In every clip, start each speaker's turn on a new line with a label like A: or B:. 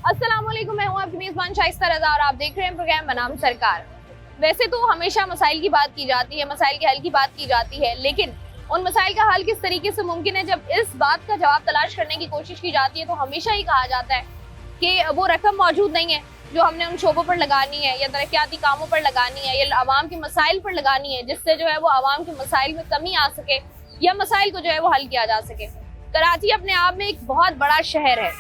A: अस्सलाम वालेकुम, मैं हूं आपकी मेज़बान शाइस्ता रज़ा और आप देख रहे हैं प्रोग्राम बनाम सरकार। वैसे तो हमेशा मसाइल की बात की जाती है, मसाइल के हल की बात की जाती है, लेकिन उन मसाइल का हल किस तरीके से मुमकिन है, जब इस बात का जवाब तलाश करने की कोशिश की जाती है तो हमेशा ही कहा जाता है कि वो रकम मौजूद नहीं है जो हमने उन शोबों पर लगानी है या तरक्याती कामों पर लगानी है या आवाम के मसाइल पर लगानी है, जिससे जो है वो आवाम के मसाइल में कमी आ सके या मसाइल को जो है वो हल किया जा सके। कराची अपने आप में एक बहुत बड़ा शहर है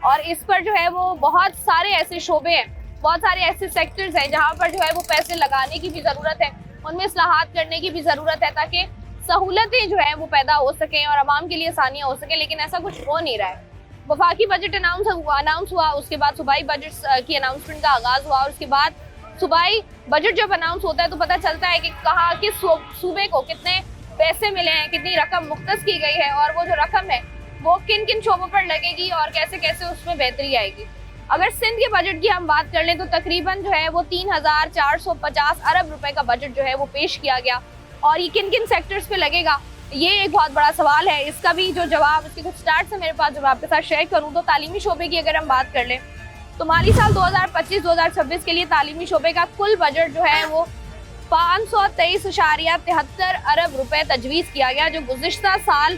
A: और इस पर जो है वो बहुत सारे ऐसे शोबे हैं, बहुत सारे ऐसे सेक्टर्स हैं जहाँ पर जो है वो पैसे लगाने की भी ज़रूरत है, उनमें इस्लाहात करने की भी ज़रूरत है ताकि सहूलतें जो है वो पैदा हो सकें और आवाम के लिए आसानियाँ हो सकें, लेकिन ऐसा कुछ हो नहीं रहा है। वफाकी बजट अनाउंस हुआ, उसके बाद सूबाई बजट की अनाउंसमेंट का आगाज़ हुआ और उसके बाद सूबाई बजट जब अनाउंस होता है तो पता चलता है कि कहाँ किस सूबे को कितने पैसे मिले हैं, कितनी रकम मुख्तस की गई है और वो जो रकम है वो किन किन शोबों पर लगेगी और कैसे कैसे उसमें बेहतरी आएगी। अगर सिंध के बजट की हम बात कर लें तो तकरीबन जो है वो 3,450 अरब रुपए का बजट जो है वो पेश किया गया और ये किन किन सेक्टर्स पे लगेगा, ये एक बहुत बड़ा सवाल है। इसका भी जो जवाब, इसके कुछ स्टार्ट से मेरे पास जब आपके साथ शेयर करूँ तो तालीमी शोबे की अगर हम बात कर लें तो माली साल 2025-2026 के लिए तालीमी शोबे का कुल बजट जो है वो 523.73 अरब रुपए तजवीज़ किया गया, जो गुज़िश्ता साल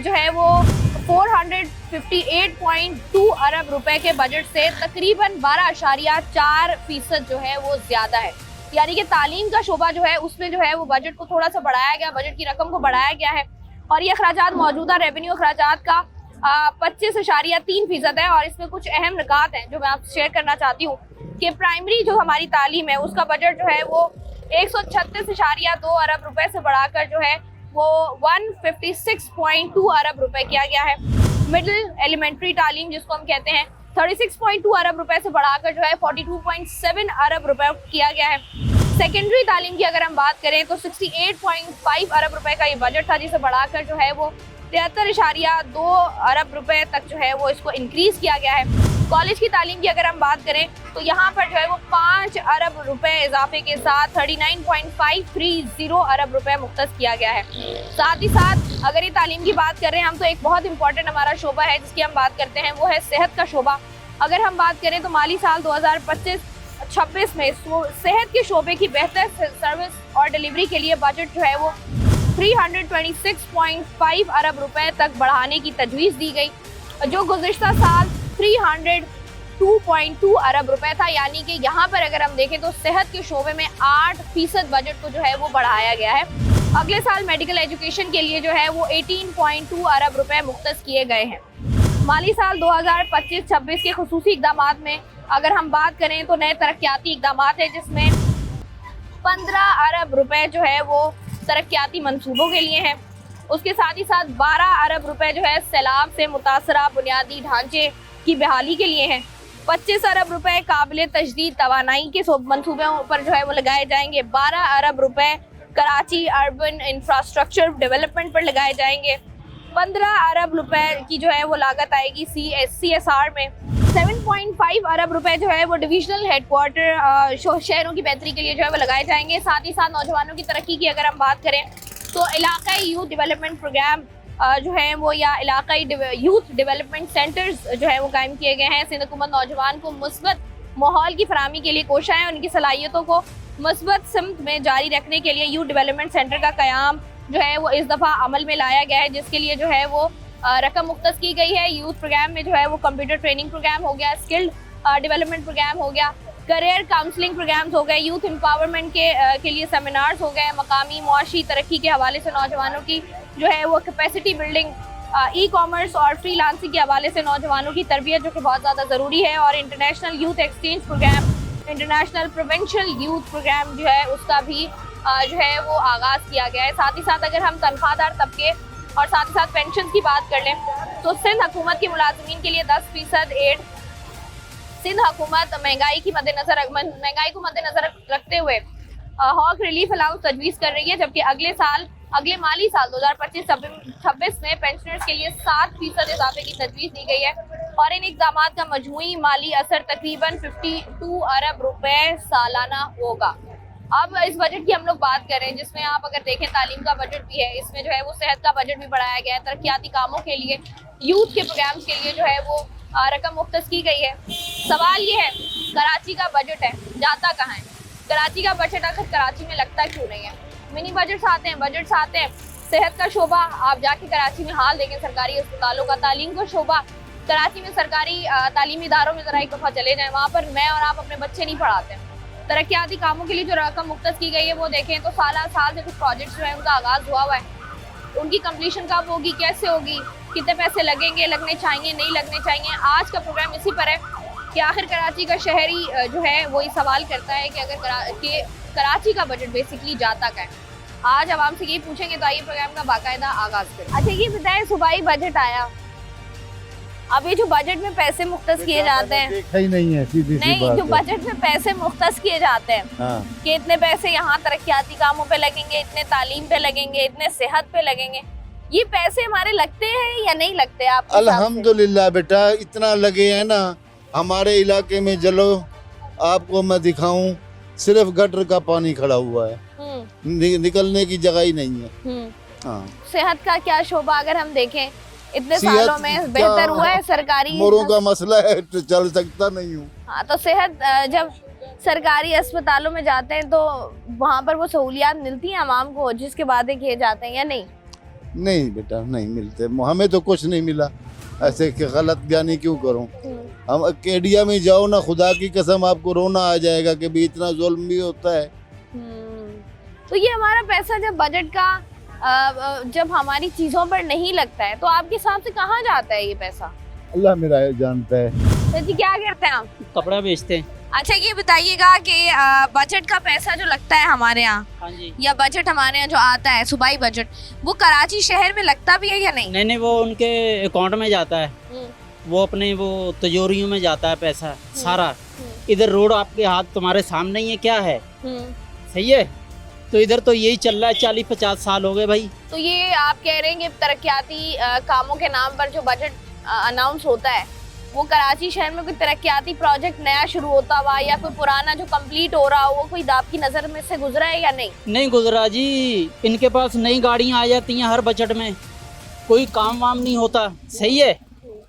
A: जो है वो 458.2 अरब रुपए के बजट से तकरीबन 12.4% जो है वो ज्यादा है। यानी कि तालीम का शोबा जो है उसमें जो है वो बजट को थोड़ा सा बढ़ाया गया, बजट की रकम को बढ़ाया गया है और ये अखराजात मौजूदा रेवेन्यू अखराजात का 25.3% है। और इसमें कुछ अहम निकात हैं जो मैं आपसे शेयर करना चाहती हूँ कि प्राइमरी जो हमारी तालीम है उसका बजट जो है वो 136.2 अरब रुपए से बढ़ाकर जो है वो 156.2 अरब रुपए किया गया है। मिडिल एलिमेंट्री तालीम जिसको हम कहते हैं 36.2 अरब रुपए से बढ़ाकर जो है 42.7 अरब रुपए किया गया है। सेकेंडरी तालीम की अगर हम बात करें तो 68.5 अरब रुपए का ये बजट था, जिसे बढ़ाकर जो है वो 73.2 अरब रुपए तक जो है वो इसको इंक्रीज किया गया है। कॉलेज की तालीम की अगर हम बात करें तो यहाँ पर जो है वो 5 अरब रुपए इजाफे के साथ 39.530 अरब रुपए मुख्तस किया गया है। साथ ही साथ अगर ये तालीम की बात कर रहे हैं हम तो एक बहुत इंपॉर्टेंट हमारा शोबा है जिसकी हम बात करते हैं, वो है सेहत का शोबा। अगर हम बात करें तो माली साल 2025-26 में सेहत के शोबे की बेहतर सर्विस और डिलीवरी के लिए बजट जो है वो 326.5 अरब रुपए तक बढ़ाने की तजवीज़ दी गई, जो गुज़िश्ता साल 302.2 अरब रुपए था। यानी कि यहाँ पर अगर हम देखें तो सेहत के शोबे में 8% बजट को जो है वो बढ़ाया गया है। अगले साल मेडिकल एजुकेशन के लिए जो है वो 18.2 अरब रुपए मुख्तस किए गए हैं। माली साल 2025-26 के खुसूसी इक़दामात में अगर हम बात करें तो नए तरक्याती इक़दामात है जिसमें 15 अरब रुपए जो है वो तरक्याती मंसूबों के लिए हैं। उसके साथ ही साथ 12 अरब रुपए जो है सैलाब से मुतासरा बुनियादी ढांचे की बहाली के लिए हैं। 25 अरब रुपए काबिल तजदीद तवानाई के मंसूबों पर जो है वो लगाए जाएंगे। 12 अरब रुपए कराची अर्बन इंफ्रास्ट्रक्चर डेवलपमेंट पर लगाए जाएंगे। 15 अरब रुपए की जो है वो लागत आएगी CSR में। 7.5 अरब रुपए जो है वो डिविजनल हेडक्वार्टर शहरों की बेहतरी के लिए जो है वो लगाए जाएंगे। साथ ही साथ नौजवानों की तरक्की की अगर हम बात करें तो इलाकाई यूथ डेवलपमेंट प्रोग्राम जो है वो या इलाकाई यूथ डेवलपमेंट सेंटर्स जो है वो कायम किए गए हैं। सिंध हुकूमत नौजवान को मुस्बत माहौल की फराहमी के लिए कोशा है, उनकी सलाहियतों को मुस्बत सिमत में जारी रखने के लिए यूथ डेवलपमेंट सेंटर का क़याम जो है वो इस दफ़ा अमल में लाया गया है, जिसके लिए जो है वो रकम मुख्तस की गई है। यूथ प्रोग्राम में जो है वो कंप्यूटर ट्रेनिंग प्रोग्राम हो गया, स्किल्ड डेवलपमेंट प्रोग्राम हो गया, करियर काउंसलिंग प्रोग्राम्स हो गए, यूथ एम्पावरमेंट के लिए सेमिनार्स हो गए, मकामी मुआशी तरक्की के हवाले से नौजवानों की जो है वो कैपेसिटी बिल्डिंग, ई कॉमर्स और फ्रीलांसिंग के हवाले से नौजवानों की तरबियत जो कि बहुत ज़्यादा ज़रूरी है, और international youth exchange programme, international provincial youth programme जो है उसका भी जो है वो आगाज़ किया गया है। साथ ही साथ अगर हम तनख्वाहदार तबके और साथ ही साथ पेंशन की बात कर लें तो सिंध हुकूमत के मुलाजमीन के लिए 10% एड सिंध हुकूमत महंगाई को मद्देनजर रखते हुए हॉक रिलीफ अलाउंस तजवीज़ कर रही है, जबकि अगले माली साल 2025-26 में पेंशनर्स के लिए 7% इजाफे की तजवीज़ दी गई है और इन इक़दामात का मजमूई माली असर तकरीबन 52 अरब रुपए सालाना होगा। अब इस बजट की हम लोग बात करें जिसमें आप अगर देखें तालीम का बजट भी है, इसमें जो है वो सेहत का बजट भी बढ़ाया गया है, तरक्याती कामों के लिए, यूथ के प्रोग्राम्स के लिए जो है वो रकम मुख्तस की गई है। सवाल ये है, कराची का बजट है, जाता कहाँ है? कराची का बजट आखिर कराची में लगता क्यों नहीं है? मिनी बजट्स आते हैं, बजट्स आते हैं। सेहत का शोबा, आप जाके कराची में हाल देखें सरकारी अस्पतालों का। तालीम का शोबा, कराची में सरकारी तालीमी इदारों में जरा एक दफ़ा चले जाएं, वहाँ पर मैं और आप अपने बच्चे नहीं पढ़ाते हैं। तरक्याती कामों के लिए जो रकम मुख्तस की गई है वो देखें तो साल से कुछ प्रोजेक्ट्स जो है उनका आगाज़ हुआ है, उनकी कंप्लीशन कब होगी, कैसे होगी, कितने पैसे लगेंगे, लगने चाहिए, नहीं लगने चाहिए। आज का प्रोग्राम इसी पर है कि आखिर कराची का शहरी जो है वो ये सवाल करता है कि अगर कराची का बजट बेसिकली जाता क्या है। आज आवाम से यही पूछेंगे, तो आइए प्रोग्राम का बाकायदा आगाज करें। अच्छा ये बताएं, सूबाई बजट आया, अब ये जो बजट में पैसे मुख्तस किए जाते हैं,
B: देखा ही नहीं है, सीधी सी बात
A: जो
B: है।
A: बजट में पैसे मुख्तस किए जाते हैं कि इतने पैसे यहाँ तरक्याती कामों पे लगेंगे, इतने तालीम पे लगेंगे, इतने सेहत पे लगेंगे, ये पैसे हमारे लगते हैं या नहीं लगते? आप
B: अल्हम्दुलिल्लाह बेटा, इतना लगे हैं ना। हमारे इलाके में चलो आपको मैं दिखाऊं, सिर्फ गटर का पानी खड़ा हुआ है, निकलने की जगह ही नहीं है। हाँ।
A: सेहत का क्या शोबा अगर हम देखें, इतने सालों में बेहतर हुआ है? सरकारी
B: मोरों का मसला है, तो चल सकता नहीं हूँ।
A: हाँ, तो सेहत जब सरकारी अस्पतालों में जाते हैं तो वहाँ पर वो सहूलियात मिलती हैं आवाम को जिसके वादे किए जाते हैं या नहीं?
B: नहीं बेटा, नहीं मिलते, हमें तो कुछ नहीं मिला। ऐसे गलत बयानी क्यों करूं? हम केडिया में जाओ ना, खुदा की कसम आपको रोना आ जाएगा कि भी इतना जुल्म भी होता है।
A: तो ये हमारा पैसा जब बजट का जब हमारी चीजों पर नहीं लगता है तो आपके हिसाब से कहाँ जाता है ये पैसा?
B: अल्लाह मेरा जानता है।
A: तो जी क्या करते हैं आप?
C: कपड़ा बेचते हैं।
A: अच्छा ये बताइएगा कि बजट का पैसा जो लगता है हमारे यहाँ,
C: हाँ जी,
A: या बजट हमारे यहाँ जो आता है सूबाई बजट, वो कराची शहर में लगता भी है या नहीं?
C: नहीं, वो उनके अकाउंट में जाता है, वो अपने वो तिजोरियों में जाता है पैसा सारा। इधर रोड आपके हाथ तुम्हारे सामने ही है, क्या है? सही है। तो इधर तो यही चल रहा है, 40-50 साल हो गए भाई।
A: तो ये आप कह रहे हैं कि तरक्याती कामों के नाम पर जो बजट अनाउंस होता है वो कराची शहर में कोई तरक्याती प्रोजेक्ट नया शुरू होता हुआ या कोई पुराना जो कंप्लीट हो रहा हो वो कोई आपकी नजर में से गुजरा है या नहीं?
C: नहीं गुजरा जी, इनके पास नई गाड़ियाँ आ जाती हैं हर बजट में, कोई काम वाम नहीं होता। सही है,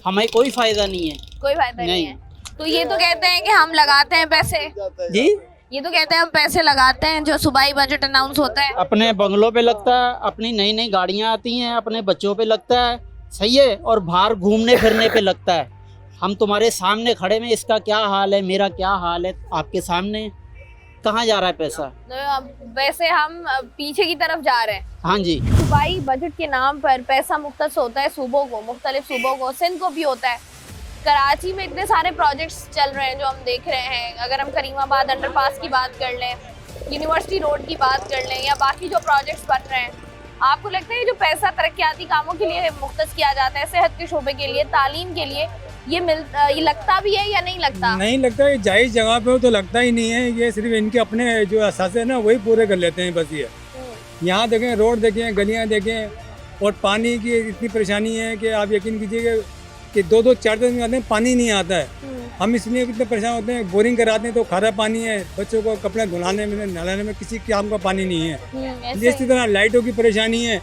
C: हमें कोई फायदा नहीं है।
A: कोई फायदा नहीं है। तो ये तो कहते हैं कि हम लगाते हैं पैसे
C: जी,
A: ये तो कहते हैं हम पैसे लगाते हैं जो सूबाई बजट अनाउंस होता है,
C: अपने बंगलों पे लगता है, अपनी नई नई गाड़ियाँ आती हैं, अपने बच्चों पे लगता है। सही है, और बाहर घूमने फिरने पे लगता है। हम तुम्हारे सामने खड़े में, इसका क्या हाल है, मेरा क्या हाल है, आपके सामने कहाँ जा रहा है पैसा?
A: तो वैसे हम पीछे की तरफ जा रहे हैं।
C: हाँ जी,
A: सूबाई बजट के नाम पर पैसा मुख्तस होता है सूबों को, मुख्तलिफ सूबों को, सिंध को भी होता है। कराची में इतने सारे प्रोजेक्ट्स चल रहे हैं जो हम देख रहे हैं। अगर हम करीमाबाद अंडरपास की बात कर लें, यूनिवर्सिटी रोड की बात कर लें, या बाकी जो प्रोजेक्ट्स बन रहे हैं, आपको लगता है जो पैसा तरक्याती कामों के लिए मुख्तस किया जाता है, सेहत के शोबे के लिए, तालीम के लिए, ये लगता भी है या नहीं लगता?
D: नहीं लगता, ये जायज़ जगह पे हो तो लगता ही नहीं है। ये सिर्फ इनके अपने जो असासे है ना वही पूरे कर लेते हैं बस। ये यहाँ देखें, रोड देखें, गलियाँ देखें, और पानी की इतनी परेशानी है कि आप यकीन कीजिए कि 2-2 4-4 दिन आते हैं पानी नहीं आता है। हम इसलिए इतने परेशान होते हैं, बोरिंग कराते हैं तो खारा पानी है, बच्चों को कपड़े धुलाने में, नहलाने में किसी काम का पानी नहीं है। इसी तरह लाइटों की परेशानी है,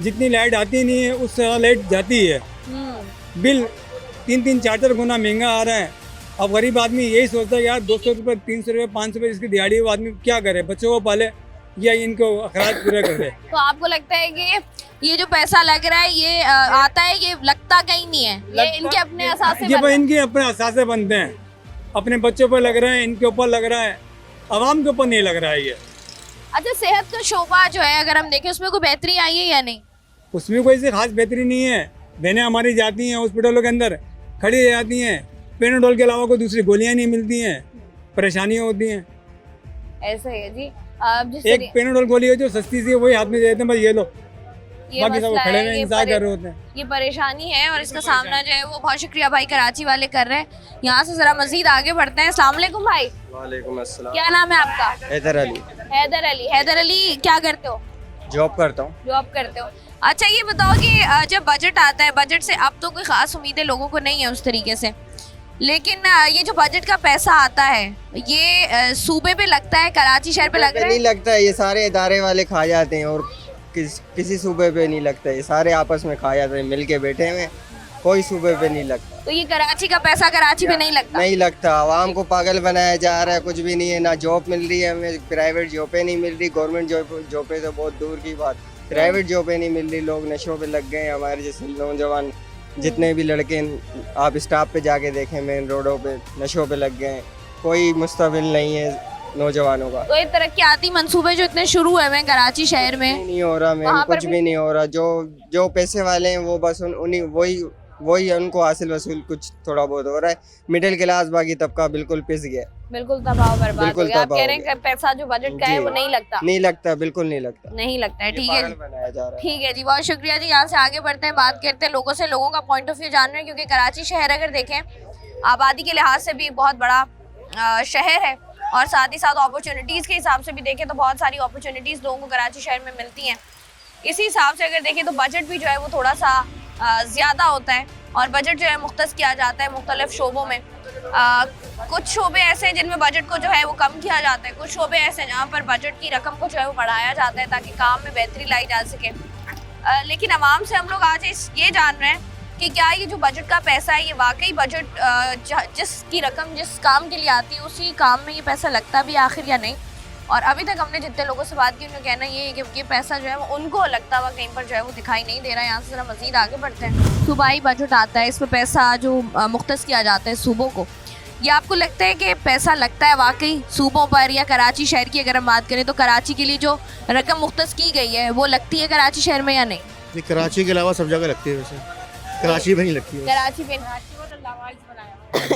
D: जितनी लाइट आती नहीं है उससे ज़्यादा लाइट जाती है। बिल 3-3 4-4 गुना महंगा आ रहा है। अब गरीब आदमी यही सोचता है यार 200 रुपये, 300 रुपये, 500 रुपये इसकी दिहाड़ी है, वो आदमी क्या करे, बच्चों को पाले या इनको अखराज पूरे कर दे।
A: तो आपको लगता है कि ये जो पैसा लग रहा है ये आता है, ये लगता कहीं नहीं है, ये इनके अपने असासे
D: ये भाई इनके अपने असासे बनते हैं, अपने बच्चों पर लग रहे हैं, इनके ऊपर लग रहा है, आवाम के ऊपर नहीं लग रहा है ये।
A: अच्छा सेहत का शोबा जो है अगर हम देखें उसमें कोई बेहतरी आई है या नहीं?
D: उसमें कोई से खास बेहतरी नहीं है। बहनें हमारी जाती हैं हॉस्पिटलों के अंदर, खड़ी रह जाती हैं, पेनाडोल के अलावा कोई दूसरी गोलियां नहीं मिलती हैं, परेशानियां होती हैं।
A: ऐसा है जी।
D: एक पेनाडोल गोली है जो सस्ती सी है, वही हाथ में दे देते हैं, बस ये लो,
A: ये
D: बाकी सब
A: मसला
D: खड़े
A: है,
D: हैं,
A: ये
D: इंतजार कर रहे होते हैं।
A: ये परेशानी है और इसका सामना जो है वो बहुत शुक्रिया भाई कराची वाले कर रहे हैं। यहाँ से जरा मजीद आगे बढ़ते हैं। अस्सलाम वालेकुम भाई।
E: वालेकुम अस्सलाम।
A: क्या नाम है आपका?
E: हैदर अली।
A: हैदर अली। हैदर अली क्या करते हो?
E: जॉब करता हूँ।
A: जॉब करते हो। अच्छा ये बताओ कि जब बजट आता है, बजट से अब तो कोई खास उम्मीदें लोगों को नहीं है उस तरीके से, लेकिन ये जो बजट का पैसा आता है ये सूबे पे लगता है, कराची शहर पे लग रहा है?
E: नहीं लगता है, ये सारे इदारे वाले खा जाते हैं और किसी सूबे पे नहीं लगता है, ये सारे आपस में खा जाते हैं, मिल के बैठे हुए, कोई सूबे पे नहीं लगता।
A: तो ये कराची का पैसा कराची में नहीं लगता?
E: नहीं लगता, आवाम को पागल बनाया जा रहा है, कुछ भी नहीं है, ना जॉब मिल रही है हमें, प्राइवेट जॉबें नहीं मिल रही, गवर्नमेंट जॉबें तो बहुत दूर की बात, प्राइवेट जॉबें नहीं मिल रही, लोग नशों पे लग गए हैं, हमारे जैसे नौजवान जितने भी लड़के आप स्टाफ पे जाके देखें, मेन रोडों पे नशों पे लग गए हैं, कोई मुस्तबिल नहीं है नौजवानों का।
A: तो ये तरक्याती मंसूबे जो इतने शुरू हुए हैं कराची शहर में,
E: नहीं हो रहा मैम,
A: वहाँ पर
E: कुछ भी नहीं हो रहा, जो पैसे वाले हैं वो बस उन्हीं वही उनको हासिल वसूल कुछ थोड़ा बहुत हो रहा है, मिडिल क्लास बाकी तबका बिल्कुल पिस गया,
A: बिल्कुल तबाह बर्बाद हो
E: बिल्कुल
A: गया। आप
E: तबाह
A: कह
E: हो
A: रहे हैं
E: गया।
A: कि पैसा जो बजट का है
E: जी।
A: वो नहीं लगता?
E: नहीं लगता, बिल्कुल नहीं लगता,
A: नहीं लगता है।
E: ये
A: ठीक है,
E: पागल बनाया जा रहा है।
A: ठीक है जी, बहुत शुक्रिया जी। यहाँ से आगे बढ़ते हैं, बात करते हैं लोगों से, लोगों का पॉइंट ऑफ व्यू जान रहे हैं, क्योंकि कराची शहर अगर देखें आबादी के लिहाज से भी बहुत बड़ा शहर है, और साथ ही साथ अपॉर्चुनिटीज़ के हिसाब से भी देखें तो बहुत सारी अपॉर्चुनिटीज़ लोगों को कराची शहर में मिलती हैं। इसी हिसाब से अगर देखें तो बजट भी जो है वो थोड़ा सा ज़्यादा होता है, और बजट जो है मुख्तस किया जाता है मुख्तलिफ शोबों में। कुछ शोबे ऐसे हैं जिनमें बजट को जो है वो कम किया जाता है, कुछ शोबे ऐसे हैं जहाँ पर बजट की रकम को जो है वो बढ़ाया जाता है ताकि काम में बेहतरी लाई जा सके। लेकिन आवाम से हम लोग आज ये जान रहे हैं कि क्या ये जो बजट का पैसा है ये वाकई बजट जिसकी रकम जिस काम के लिए आती है उसी काम में ये पैसा लगता भी आखिर या नहीं। और अभी तक हमने जितने लोगों से बात की उनका कहना ये है कि ये पैसा जो है वो उनको लगता हुआ कहीं पर जो है वो दिखाई नहीं दे रहा है। यहाँ से ज़रा मज़ीद आगे बढ़ते हैं। सूबाई बजट आता है, इस पर पैसा जो मुख्तस किया जाता है सूबों को, ये आपको लगता है कि पैसा लगता है वाकई सूबों पर, या कराची शहर की अगर हम बात करें तो कराची के लिए जो रकम मुख्तस की गई है वो लगती है कराची शहर में या नहीं?
F: ये कराची के अलावा सब जगह लगती है, वैसे कराची में नहीं लगती है।
A: कराची पे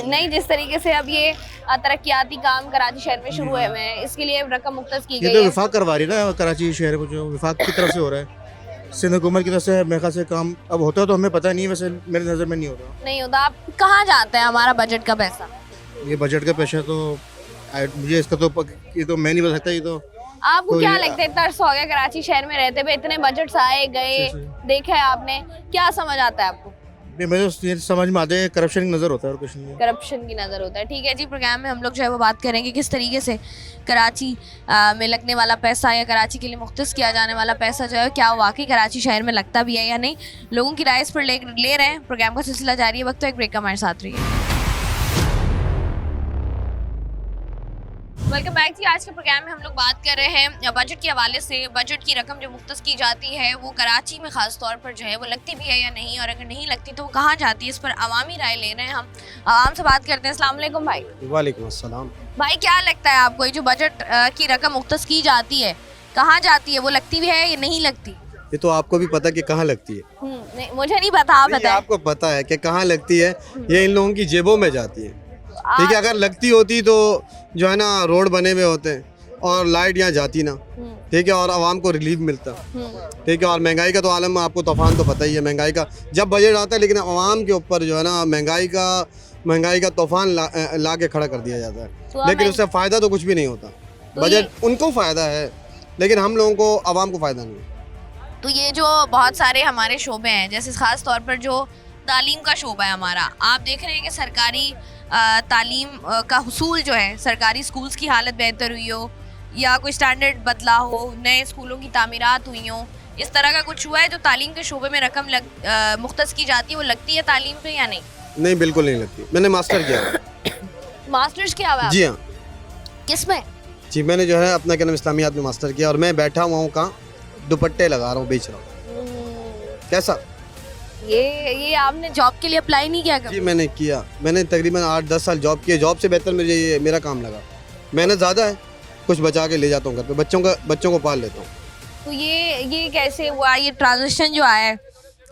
A: नहीं, जिस तरीके से अब ये तरक्याती काम कराची शहर में शुरू हुए हैं, इसके लिए रकम मुख्तस की
F: ये
A: गई
F: तो
A: है।
F: विफाक करवा रही है ना कराची शहर को, जो विफाक की तरफ से हो रहा है, सिंध हुकूमत की तरफ से मेरे ख्याल से काम अब होता है तो हमें पता नहीं, वैसे मेरे नज़र में नहीं होता।
A: नहीं होता। आप कहाँ जाता है हमारा बजट का पैसा?
F: ये बजट का पैसा तो मुझे इसका तो ये तो मैं नहीं बता सकता। ये तो
A: आपको
F: तो
A: क्या
F: ये-
A: लगता है, तरस हो गया कराची शहर में रहते हुए, इतने बजट्स आए गए देखा है आपने, क्या समझ आता है आपको?
F: मेरे तो ये समझ में आते हैं करप्शन की नज़र होता है और कुछ नहीं है।
A: करप्शन की नज़र होता है। ठीक है जी, प्रोग्राम में हम लोग जो है वो बात करेंगे किस तरीके से कराची में लगने वाला पैसा या कराची के लिए मुख्तस किया जाने वाला पैसा जो है क्या वाकई कराची शहर में लगता भी है या नहीं। लोगों की राय इस पर ले रहे हैं। प्रोग्राम का सिलसिला जारी है, वक्त तो एक ब्रेक का हमारे साथ रहिए। वेलकम बैक जी। आज के प्रोग्राम में हम लोग बात कर रहे हैं बजट के हवाले से। बजट की रकम जो मुख्तस की जाती है वो कराची में ख़ास तौर पर जो है वो लगती भी है या नहीं, और अगर नहीं लगती तो वो कहाँ जाती है, इस पर अवामी राय ले रहे हैं हम। आवाम से बात करते हैं। अस्सलाम वालेकुम भाई।
G: वालेकुम अस्सलाम।
A: भाई क्या लगता है आपको, ये जो बजट की रकम मुख्तस की जाती है कहाँ जाती है, वो लगती भी है या नहीं लगती?
G: ये तो आपको भी पता कि कहाँ लगती है।
A: नहीं, मुझे नहीं पता, आप
G: नहीं,
A: बताएं।
G: आपको पता है कि कहाँ लगती है, ये इन लोगों की जेबों में जाती है। ठीक है, अगर लगती होती तो जो है ना रोड बने हुए होते हैं और लाइट यहाँ जाती ना, ठीक है, और आवाम को रिलीफ मिलता, ठीक है। और महंगाई का तो आलम में आपको तूफान तो पता ही है, महंगाई का जब बजट आता है, लेकिन आवाम के ऊपर जो है ना महंगाई का तूफान ला के खड़ा कर दिया जाता है,
A: तो
G: लेकिन उससे फ़ायदा तो कुछ भी नहीं होता। बजट उनको फ़ायदा है लेकिन हम लोगों को, आवाम को फ़ायदा नहीं है।
A: तो ये जो बहुत सारे हमारे शोबे हैं, जैसे ख़ास तौर पर जो तालीम का शोबा है हमारा, आप देख रहे हैं कि सरकारी तालीम का हुसूल जो है, सरकारी स्कूल्स की हालत बेहतर हुई हो या कोई स्टैंडर्ड बदला हो, नए स्कूलों की तामीरात हुई हो, इस तरह का कुछ हुआ है जो तालीम के शोबे में रकम मुख्तस की जाती है, वो लगती है तालीम पे या नहीं?
G: नहीं, बिल्कुल नहीं लगती। मैंने मास्टर किया है।
A: मास्टर्स किया हुआ है
G: जी हाँ
A: आपने? किस में?
G: जी, मैंने जो है अपना क्या नाम इस्लामियात में मास्टर किया, और मैं बैठा हुआ हूँ कहाँ, दुपट्टे लगा रहा हूँ, बेच रहा हूँ। कैसा?
A: ये आपने जॉब के लिए अप्लाई नहीं किया
G: जी
A: कभी?
G: मैंने किया, मैंने तकरीबन 8-10 साल जॉब किया। जॉब से बेहतर मुझे ये मेरा काम लगा। मेहनत ज़्यादा है, कुछ बचा के ले जाता हूँ घर पे, बच्चों को पाल लेता हूँ।
A: तो ये कैसे हुआ, ये ट्रांजिशन जो आया है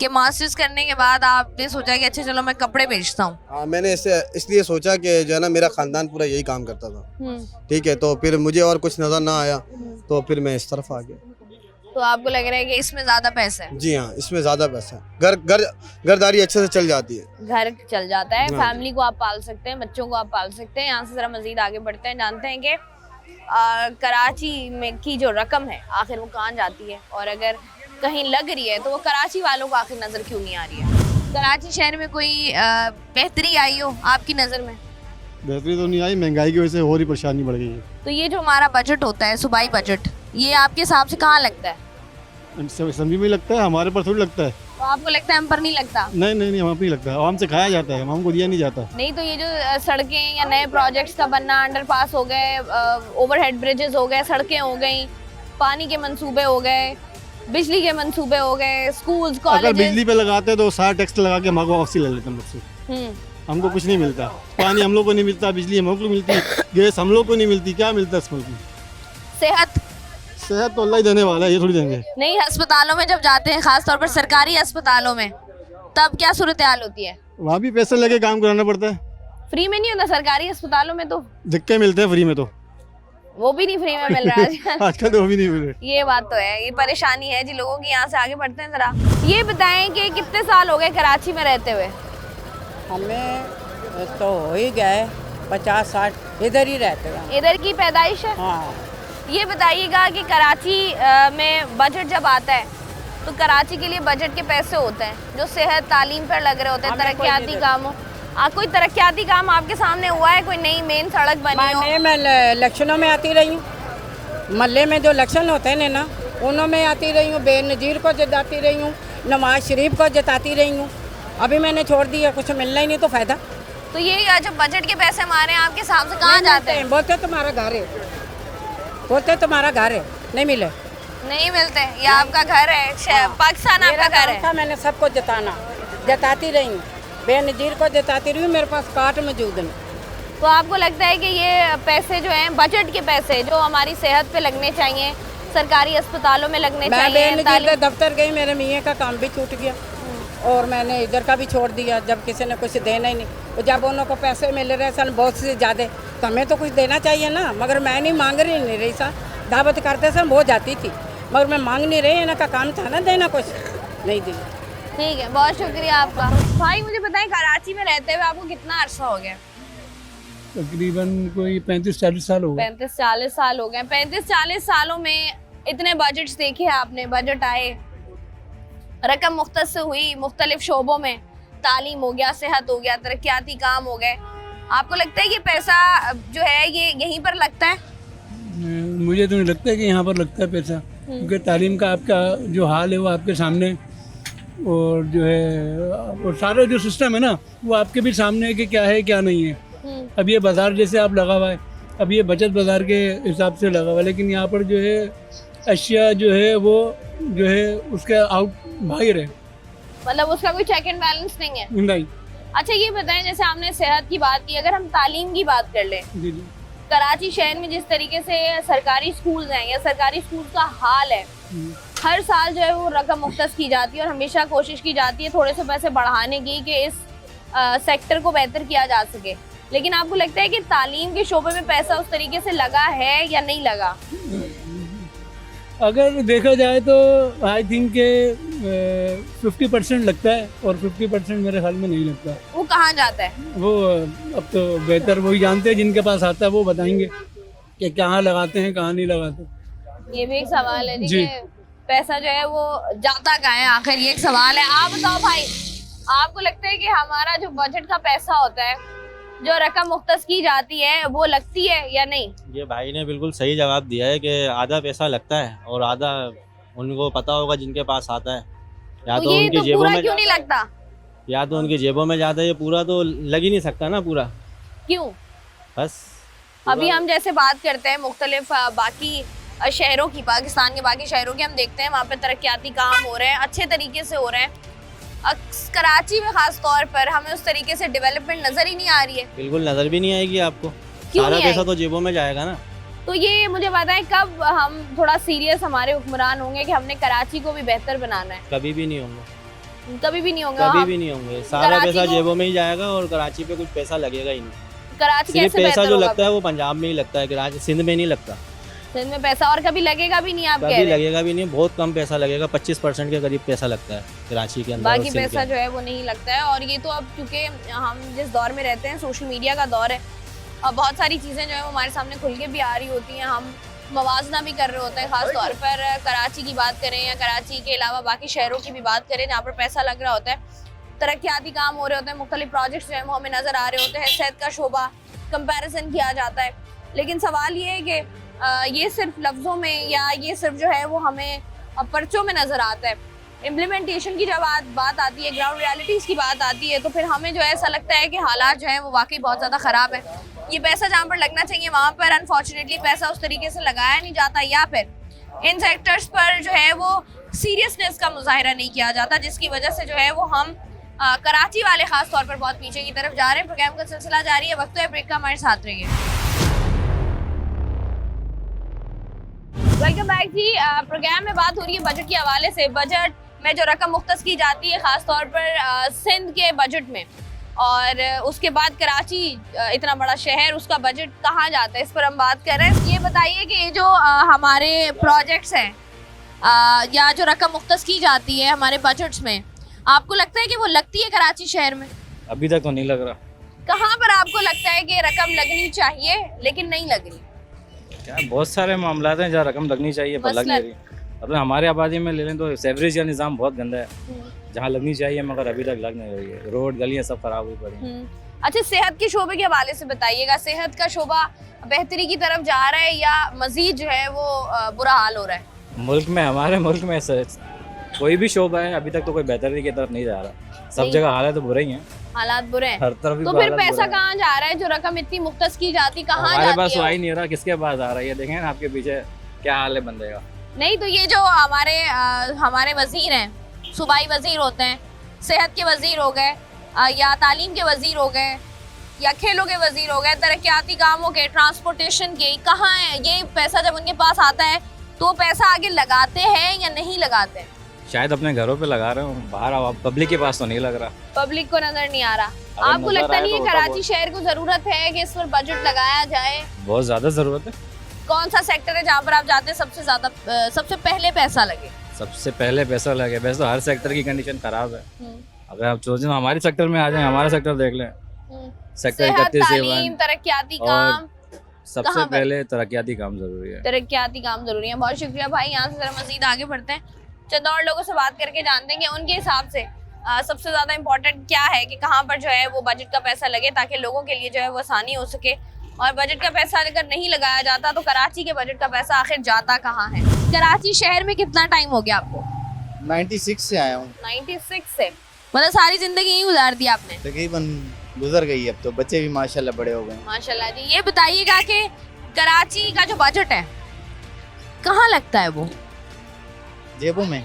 A: कि मास्टर्स करने के बाद आपने सोचा कि अच्छा चलो मैं कपड़े बेचता हूँ?
G: हाँ, मैंने इसलिए सोचा कि जो है ना मेरा ख़ानदान पूरा यही काम करता था, ठीक है, तो फिर मुझे और कुछ नज़र ना आया तो फिर मैं इस तरफ आ गया।
A: तो आपको लग रहा है कि इसमें ज़्यादा पैसा है?
G: जी हाँ, इसमें ज़्यादा पैसा है, घरदारी अच्छे से चल जाती है,
A: घर चल जाता है,
G: हाँ।
A: फैमिली को आप पाल सकते हैं, बच्चों को आप पाल सकते हैं। यहाँ से ज़रा मज़ीद आगे बढ़ते हैं, जानते हैं कि कराची में की जो रकम है आखिर वो कहाँ जाती है, और अगर कहीं लग रही है तो वो कराची वालों को आखिर नज़र क्यों नहीं आ रही है? कराची शहर में कोई बेहतरी आई हो आपकी नज़र में?
F: बेहतरी तो नहीं आई, महंगाई की वजह से और ही परेशानी बढ़ गई है।
A: तो ये जो हमारा बजट होता है, सूबाई बजट, ये आपके हिसाब से कहाँ लगता है?
F: समझ में लगता है, हमारे पर थोड़ी लगता है।
A: तो आपको लगता है हम पर नहीं लगता?
H: नहीं नहीं नहीं, हमें नहीं लगता, आवाम से खाया जाता है, हमको दिया नहीं जाता।
A: नहीं तो ये जो सड़कें या नए प्रोजेक्ट्स का बनना, अंडरपास हो गए, ओवरहेड ब्रिजेस हो गए, सड़कें हो गई, पानी के मंसूबे हो गए, बिजली के मंसूबे हो गए, स्कूल्स
H: अगर
A: कॉलेजेस।
H: बिजली पे लगाते तो सारा टैक्स लगा के हमको वापसी ले लेते हम लोग से। हमको कुछ नहीं मिलता, पानी हम लोग को नहीं मिलता, बिजली हम लोग को मिलती, गैस हम लोग को नहीं मिलती, क्या मिलता है इस मुल्क में? सेहत तो अल्लाह ही देने वाला है, ये थोड़ी देंगे।
A: नहीं, अस्पतालों में जब जाते हैं, खास तौर पर सरकारी अस्पतालों में, तब क्या सूरत हाल होती है?
H: वहाँ भी पैसे लगे काम कराना पड़ता है,
A: फ्री में नहीं होता सरकारी अस्पतालों में? तो
H: धक्के मिलते हैं फ्री में, तो
A: वो भी नहीं फ्री में मिल रहा है।
H: आजकल तो वो भी नहीं मिल रहे।
A: ये बात तो है, ये परेशानी है जी लोगों की। यहाँ से आगे बढ़ते हैं जरा। ये बताएं कि कितने साल हो गए कराची में रहते हुए?
I: हमें तो हो ही गए 50-60, इधर ही रहते हैं।
A: इधर की पैदाइश है?
I: हाँ।
A: ये बताइएगा कि कराची में बजट जब आता है तो कराची के लिए बजट के पैसे होते हैं जो सेहत तालीम पर लग रहे होते हैं, तरक्याती कामों। कोई तरक्याती काम आपके सामने हुआ है? कोई नई मेन सड़क बनी हो?
I: मैं इलेक्शनों में आती रही हूँ, महल्ले में जो इलेक्शन होते हैं ना उनों में आती रही हूँ, बेनज़ीर को जिताती रही हूँ, नवाज शरीफ को जिताती रही हूँ। अभी मैंने छोड़ दिया, कुछ मिलना ही नहीं तो फ़ायदा।
A: तो ये जब बजट के पैसे हमारे आपके हिसाब से कहाँ जाते हैं?
I: बोलते तुम्हारा घर है, बोलते तुम्हारा घर है, नहीं मिले,
A: नहीं मिलते। ये आपका घर है, पाकिस्तान आपका घर है।
I: मैंने सबको जताती रही हूँ, बेनज़ीर को जताती रही हूँ, मेरे पास कार्ड मौजूद है।
A: तो आपको लगता है कि ये पैसे जो हैं, बजट के पैसे जो हमारी सेहत पे लगने चाहिए, सरकारी अस्पतालों में लगने चाहिए?
I: मैं दफ्तर गई, मेरे मियाँ का काम भी छूट गया और मैंने इधर का भी छोड़ दिया। जब किसी ने कुछ देना ही नहीं, तो जब उन्हों को पैसे मिल रहे सन बहुत से ज़्यादा, तो हमें तो कुछ देना चाहिए ना। मगर मैं नहीं मांग रही सा, दावत करते सन हो जाती थी, मगर मैं मांग नहीं रही। इनका काम था ना देना, कुछ नहीं दी।
A: ठीक है, बहुत शुक्रिया आपका। भाई मुझे बताएं, कराची में रहते हुए आपको कितना अरसा हो गया?
D: तकरीबन कोई 35-40 साल हो गए।
A: 35-40 साल हो गए। 35-40 सालों में इतने बजट्स देखे आपने, बजट आए, रकम मुख्तस हुई मुख्तलिफ शोबों में, तालीम हो गया, सेहत हो गया, तरक्याती काम हो गए। आपको लगता है ये पैसा जो है ये यहीं पर लगता है?
D: मुझे तो नहीं लगता है कि यहाँ पर लगता है पैसा, क्योंकि तालीम का आपका जो हाल है वो आपके सामने, और जो है और सारा जो सिस्टम है ना वो आपके भी सामने है कि क्या है क्या नहीं है। अब ये बाज़ार जैसे आप लगा हुआ है, अब ये बचत बाज़ार के हिसाब से लगा हुआ है, लेकिन यहाँ पर जो है अशिया जो है वो जो है उसके आउट बाहर है,
A: मतलब उसका कोई चेक एंड बैलेंस नहीं है।
D: नहीं।
A: अच्छा ये बताएं, जैसे आपने सेहत की बात की, अगर हम तालीम की बात कर लें,
D: जी जी।
A: कराची शहर में जिस तरीके से सरकारी स्कूल्स हैं या सरकारी स्कूल का हाल है, हर साल जो है वो रकम मुख्तस की जाती है और हमेशा कोशिश की जाती है थोड़े से पैसे बढ़ाने की कि इस सेक्टर को बेहतर किया जा सके, लेकिन आपको लगता है कि तालीम के शोबे में पैसा उस तरीके से लगा है या नहीं लगा?
D: अगर देखा जाए तो आई थिंक के 50% लगता है और 50% मेरे ख्याल में नहीं लगता।
A: वो कहाँ जाता है?
D: वो अब तो बेहतर वही जानते हैं, जिनके पास आता है वो बताएंगे कि कहाँ लगाते हैं कहाँ नहीं लगाते।
A: ये भी एक सवाल है
D: जी।
A: कि पैसा जो है वो जाता कहाँ है आखिर, ये एक सवाल है। आप बताओ भाई, आपको लगता है कि हमारा जो बजट का पैसा होता है, जो रकम मुख्तस की जाती है, वो लगती है या नहीं?
J: ये भाई ने बिल्कुल सही जवाब दिया है कि आधा पैसा लगता है और आधा उनको पता होगा जिनके पास आता है, या तो
A: ये
J: उनकी
A: तो
J: जेबों
A: पूरा
J: में
A: क्यों नहीं लगता?
J: या तो उनकी जेबों में जाता है, ये पूरा तो लग ही नहीं सकता ना पूरा।
A: क्यों?
J: बस
A: अभी हम जैसे बात करते हैं मुख्तलिफ बाकी शहरों की, पाकिस्तान के बाकी शहरों की, हम देखते हैं वहाँ पे तरक्याती काम हो रहे हैं, अच्छे तरीके से हो रहे हैं। कराची में खास तौर पर हमें उस तरीके से डेवलपमेंट नजर ही नहीं आ रही है।
J: बिल्कुल नजर भी नहीं आएगी आपको,
A: क्यों
J: सारा
A: नहीं
J: पैसा
A: आएगी?
J: तो जेबों में जाएगा ना।
A: तो ये मुझे बताएं, कब हम थोड़ा सीरियस हमारे हुक्मरान होंगे कि हमने कराची को भी बेहतर बनाना है?
J: कभी भी नहीं होंगे,
A: कभी भी नहीं होगा।
J: कभी भी नहीं होंगे, सारा
A: कराची
J: पैसा
A: को-
J: जेबों में ही जाएगा और कराची पे कुछ पैसा लगेगा ही नहीं।
A: कराची
J: सिर्फ
A: कैसे
J: पैसा
A: बेहतर
J: जो
A: होगा?
J: लगता है वो पंजाब में ही लगता है, कराची सिंध में नहीं लगता।
A: सिंध में पैसा और कभी लगेगा भी नहीं, आप कह
J: कभी
A: रहे हैं?
J: लगेगा भी नहीं, बहुत कम पैसा लगेगा, 25% के करीब पैसा लगता है कराची के अंदर और
A: बाकी
J: सिंध के
A: पैसा
J: अंदर।
A: जो है वो नहीं लगता है। और ये तो अब क्योंकि हम जिस दौर में रहते हैं, सोशल मीडिया का दौर है, और बहुत सारी चीज़ें जो है वो हमारे सामने खुल के भी आ रही होती हैं, हम मवाजना भी कर रहे होते हैं। ख़ास तौर पर कराची की बात करें या कराची के अलावा बाकी शहरों की भी बात करें जहाँ पर पैसा लग रहा होता है, तरक्याती काम हो रहे होते हैं, मुख्तलिफ प्रोजेक्ट्स जो है वो हमें नज़र आ रहे होते हैं, सेहत का शोबा कंपैरिजन किया जाता है। लेकिन सवाल ये है कि ये सिर्फ लफ्ज़ों में या ये सिर्फ जो है वो हमें पर्चों में नज़र आता है, इम्प्लीमेंटेशन की जब बात आती है, ग्राउंड रियलिटीज़ की बात आती है, तो फिर हमें जो है ऐसा लगता है कि हालात जो है वो वाकई बहुत ज़्यादा ख़राब है। ये पैसा जहाँ पर लगना चाहिए वहाँ पर अनफॉर्चुनेटली पैसा उस तरीके से लगाया नहीं जाता, या फिर इन सेक्टर्स पर जो है वो सीरियसनेस का मुजाहिरा नहीं किया जाता, जिसकी वजह से जो है वो हम कराची वाले खास तौर पर बहुत पीछे की तरफ जा रहे हैं। प्रोग्राम का सिलसिला जारी है, वक्त है ब्रेक का, हमारे साथ रहिए। वेलकम बैक जी। प्रोग्राम में बात हो रही है बजट के हवाले से। बजट में जो रकम मुख्तस की जाती है खास तौर पर सिंध के बजट में, और उसके बाद कराची इतना बड़ा शहर, उसका बजट कहाँ जाता है, इस पर हम बात कर रहे हैं। ये बताइए कि ये जो हमारे प्रोजेक्ट्स हैं या जो रकम मुख्तस की जाती है हमारे बजट्स में, आपको लगता है कि वो लगती है कराची शहर में?
J: अभी तक तो नहीं लग रहा।
A: कहाँ पर आपको लगता है कि रकम लगनी चाहिए लेकिन नहीं लग रही?
J: क्या बहुत सारे मामला हैं जहाँ रकम लगनी चाहिए पर लग नहीं रही। मतलब हमारे आबादी में ले लें तो सेवरेज का निज़ाम बहुत गंदा है, जहाँ लगनी चाहिए मगर अभी तक लग नहीं रही है। रोड गलियाँ सब खराब हुई पड़ी हैं।
A: अच्छा, सेहत के शोबे के हवाले से बताइएगा, सेहत का शोबा बेहतरी की तरफ जा रहा है या मजीद जो है वो बुरा हाल हो रहा है?
J: मुल्क में, हमारे मुल्क में कोई भी शोबा है अभी तक तो कोई बेहतरी की तरफ नहीं जा रहा। सब जगह हालात तो बुरे ही हैं,
A: हालात बुरे हैं।
J: हर तरफ।
A: तो फिर पैसा कहाँ जा रहा है? जो रकम इतनी मुख्तस की जाती कहाँ जाती है?
J: हमारे पास तो आ ही नहीं रहा, किसके पास आ रहा है? ये देखें ना आपके पीछे क्या हाल है बंदे का।
A: नहीं तो ये जो हमारे वजीर हैं, सूबाई वजीर होते हैं, सेहत के वजीर हो गए या तालीम के वजीर हो गए या खेलों के वजीर हो गए, तरक्याती कामों के, ट्रांसपोर्टेशन के, कहाँ है ये पैसा? जब उनके पास आता है तो पैसा आगे लगाते हैं या नहीं लगाते हैं?
J: शायद अपने घरों पे लगा रहे हो, बाहर पब्लिक के पास तो नहीं लग रहा।
A: पब्लिक को नजर नहीं आ रहा। आपको लगता नहीं है कराची शहर को जरूरत है कि इस पर बजट लगाया जाए?
J: बहुत ज्यादा जरूरत है।
A: कौन सा सेक्टर है जहाँ पर आप जाते हैं सबसे पहले पैसा लगे?
J: सबसे पहले पैसा लगे। वैसे तो हर सेक्टर की कंडीशन खराब है। अगर आप सोचें तो हमारे सेक्टर में आ जाएं, हमारा सेक्टर देख लें। सेक्टर 31
A: तालीम, तरक्याती काम,
J: सबसे पहले तरक्याती काम जरूरी है।
A: तरक्याती काम जरूरी है। बहुत शुक्रिया भाई। यहाँ से जरा मजीद आगे बढ़ते हैं, चंद और लोगों से बात करके जानते हैं कि उनके हिसाब से सबसे ज्यादा इम्पोर्टेंट क्या है कि कहाँ पर जो है वो बजट का पैसा लगे ताकि लोगों के लिए जो है वो आसानी हो सके। और बजट का पैसा अगर नहीं लगाया जाता तो कराची के बजट का पैसा आखिर जाता कहाँ है? कराची शहर में कितना टाइम हो गया आपको?
F: 96 से आया हूँ।
A: 96 से? मतलब सारी जिंदगी यहीं गुजार दी आपने?
F: तकरीबन गुजर गई। अब तो बच्चे भी माशाल्लाह बड़े हो गए।
A: माशाल्लाह जी। ये बताइएगा कि कराची का जो बजट है कहाँ लगता है? वो
F: जेबों में।